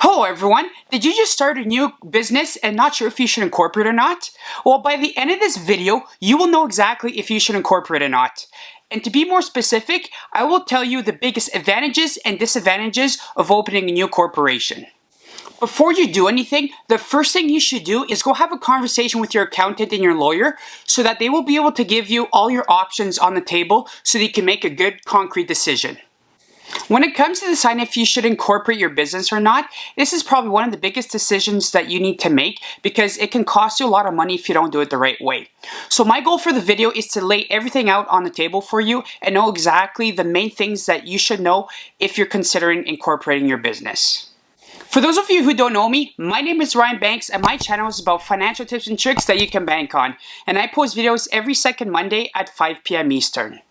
Hello everyone, did you just start a new business and not sure if you should incorporate or not? Well, by the end of this video, you will know exactly if you should incorporate or not. And to be more specific, I will tell you the biggest advantages and disadvantages of opening a new corporation. Before you do anything, the first thing you should do is go have a conversation with your accountant and your lawyer so that they will be able to give you all your options on the table so that you can make a good concrete decision. When it comes to deciding if you should incorporate your business or not, this is probably one of the biggest decisions that you need to make because it can cost you a lot of money if you don't do it the right way. So my goal for the video is to lay everything out on the table for you and know exactly the main things that you should know if you're considering incorporating your business. For those of you who don't know me, my name is Ryan Banks and my channel is about financial tips and tricks that you can bank on. And I post videos every second Monday at 5 p.m. Eastern.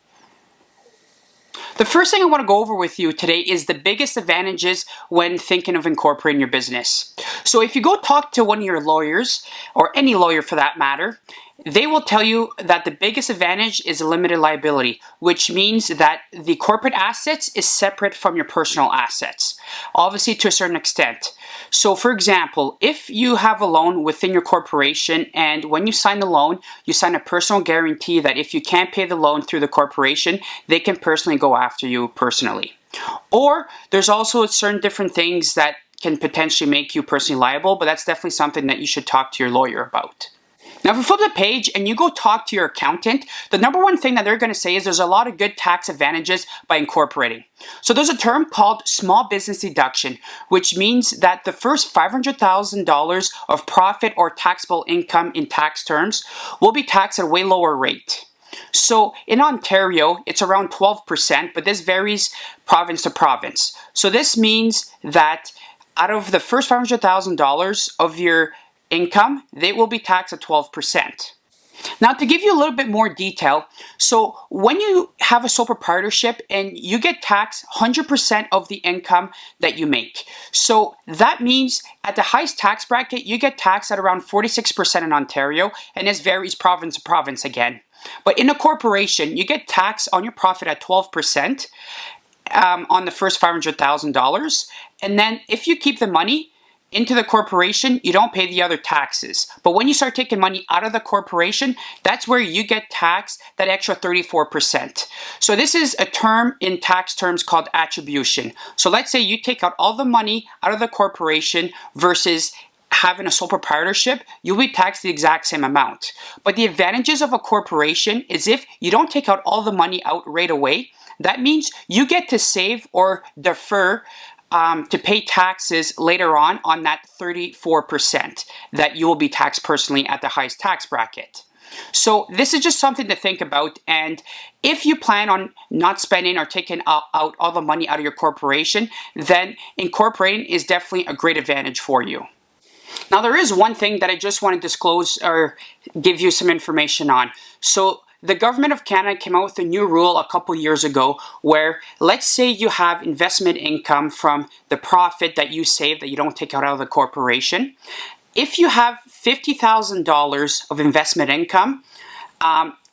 The first thing I want to go over with you today is the biggest advantages when thinking of incorporating your business. So if you go talk to one of your lawyers, or any lawyer for that matter, they will tell you that the biggest advantage is limited liability, which means that the corporate assets is separate from your personal assets, obviously to a certain extent. So for example, if you have a loan within your corporation and when you sign the loan, you sign a personal guarantee that if you can't pay the loan through the corporation, they can personally go after you personally. Or there's also certain different things that can potentially make you personally liable, but that's definitely something that you should talk to your lawyer about. Now, if you flip the page and you go talk to your accountant, the number one thing that they're going to say is there's a lot of good tax advantages by incorporating. So there's a term called small business deduction, which means that the first $500,000 of profit or taxable income in tax terms will be taxed at a way lower rate. So in Ontario, it's around 12%, but this varies province to province. So this means that out of the first $500,000 of your income, they will be taxed at 12%. Now, to give you a little bit more detail, so when you have a sole proprietorship and you get taxed 100% of the income that you make. So that means at the highest tax bracket, you get taxed at around 46% in Ontario, and this varies province to province again. But in a corporation, you get taxed on your profit at 12% on the first $500,000. And then if you keep the money into the corporation, you don't pay the other taxes. But when you start taking money out of the corporation, that's where you get taxed that extra 34%. So this is a term in tax terms called attribution. So let's say you take out all the money out of the corporation versus having a sole proprietorship, you'll be taxed the exact same amount. But the advantages of a corporation is if you don't take out all the money out right away, that means you get to save or defer to pay taxes later on that 34% that you will be taxed personally at the highest tax bracket. So this is just something to think about, and if you plan on not spending or taking out all the money out of your corporation, then incorporating is definitely a great advantage for you. Now there is one thing that I just want to disclose or give you some information on. So the government of Canada came out with a new rule a couple years ago where, let's say you have investment income from the profit that you save that you don't take out of the corporation. If you have $50,000 of investment income,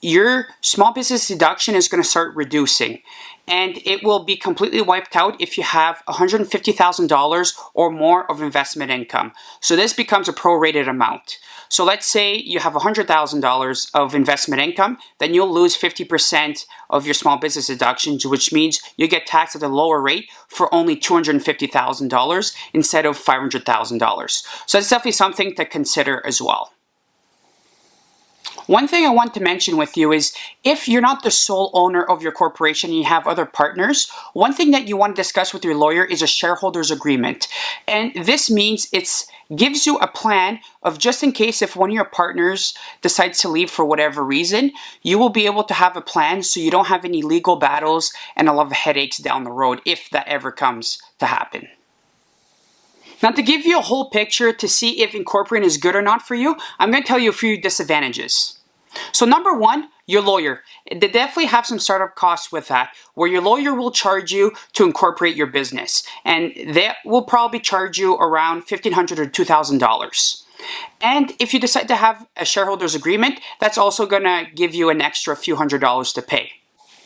your small business deduction is going to start reducing. And it will be completely wiped out if you have $150,000 or more of investment income. So this becomes a prorated amount. So let's say you have $100,000 of investment income, then you'll lose 50% of your small business deductions, which means you get taxed at a lower rate for only $250,000 instead of $500,000. So that's definitely something to consider as well. One thing I want to mention with you is if you're not the sole owner of your corporation and you have other partners, one thing that you want to discuss with your lawyer is a shareholders agreement. And this means it gives you a plan of just in case if one of your partners decides to leave for whatever reason, you will be able to have a plan so you don't have any legal battles and a lot of headaches down the road if that ever comes to happen. Now, to give you a whole picture to see if incorporating is good or not for you, I'm going to tell you a few disadvantages. So number one, your lawyer. They definitely have some startup costs with that, where your lawyer will charge you to incorporate your business. And that will probably charge you around $1,500 or $2,000. And if you decide to have a shareholders agreement, that's also going to give you an extra few $100s to pay.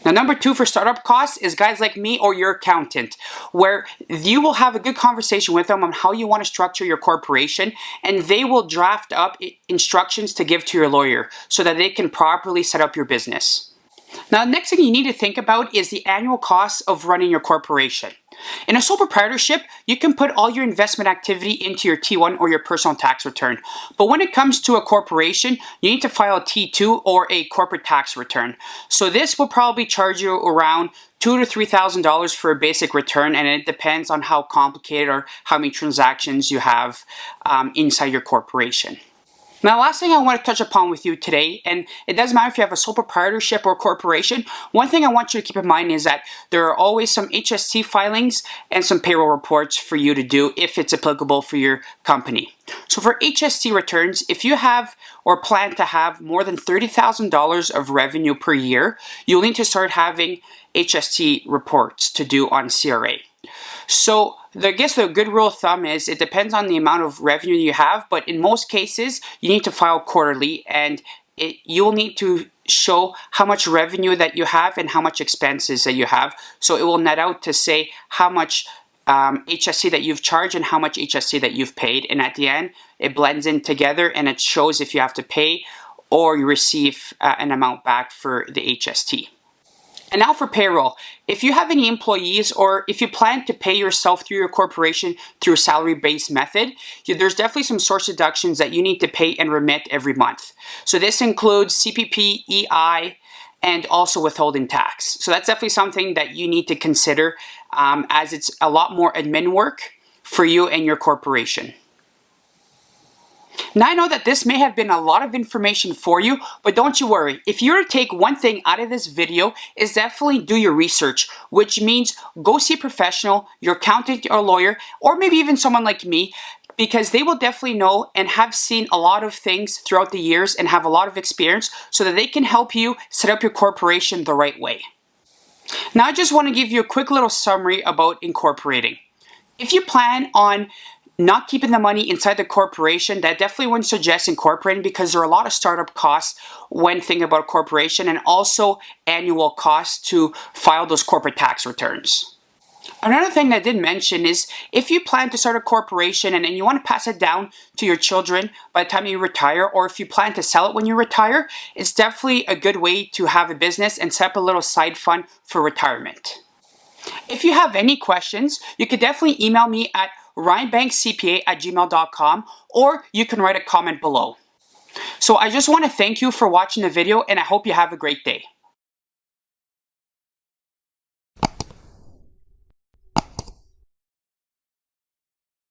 Now, number 2 for startup costs is guys like me or your accountant, where you will have a good conversation with them on how you want to structure your corporation, and they will draft up instructions to give to your lawyer so that they can properly set up your business. Now, the next thing you need to think about is the annual costs of running your corporation. In a sole proprietorship, you can put all your investment activity into your T1 or your personal tax return. But when it comes to a corporation, you need to file a T2 or a corporate tax return. So this will probably charge you around $2,000 to $3,000 for a basic return, and it depends on how complicated or how many transactions you have inside your corporation. Now, the last thing I want to touch upon with you today, and it doesn't matter if you have a sole proprietorship or corporation, one thing I want you to keep in mind is that there are always some HST filings and some payroll reports for you to do if it's applicable for your company. So for HST returns, if you have or plan to have more than $30,000 of revenue per year, you'll need to start having HST reports to do on CRA. So I guess the good rule of thumb is it depends on the amount of revenue you have, but in most cases, you need to file quarterly, and you'll need to show how much revenue that you have and how much expenses that you have. So it will net out to say how much HST that you've charged and how much HST that you've paid. And at the end, it blends in together and it shows if you have to pay or you receive an amount back for the HST. And now for payroll. If you have any employees or if you plan to pay yourself through your corporation through a salary-based method, there's definitely some source deductions that you need to pay and remit every month. So this includes CPP, EI, and also withholding tax. So that's definitely something that you need to consider as it's a lot more admin work for you and your corporation. Now I know that this may have been a lot of information for you, but don't you worry. If you were to take one thing out of this video, is definitely do your research, which means go see a professional, your accountant or lawyer, or maybe even someone like me, because they will definitely know and have seen a lot of things throughout the years and have a lot of experience so that they can help you set up your corporation the right way. Now I just want to give you a quick little summary about incorporating. If you plan on not keeping the money inside the corporation, that definitely wouldn't suggest incorporating because there are a lot of startup costs when thinking about corporation and also annual costs to file those corporate tax returns. Another thing that I did mention is if you plan to start a corporation and you want to pass it down to your children by the time you retire, or if you plan to sell it when you retire, it's definitely a good way to have a business and set up a little side fund for retirement. If you have any questions, you could definitely email me at ryanbankscpa@gmail.com, or you can write a comment below. So I just want to thank you for watching the video, and I hope you have a great day.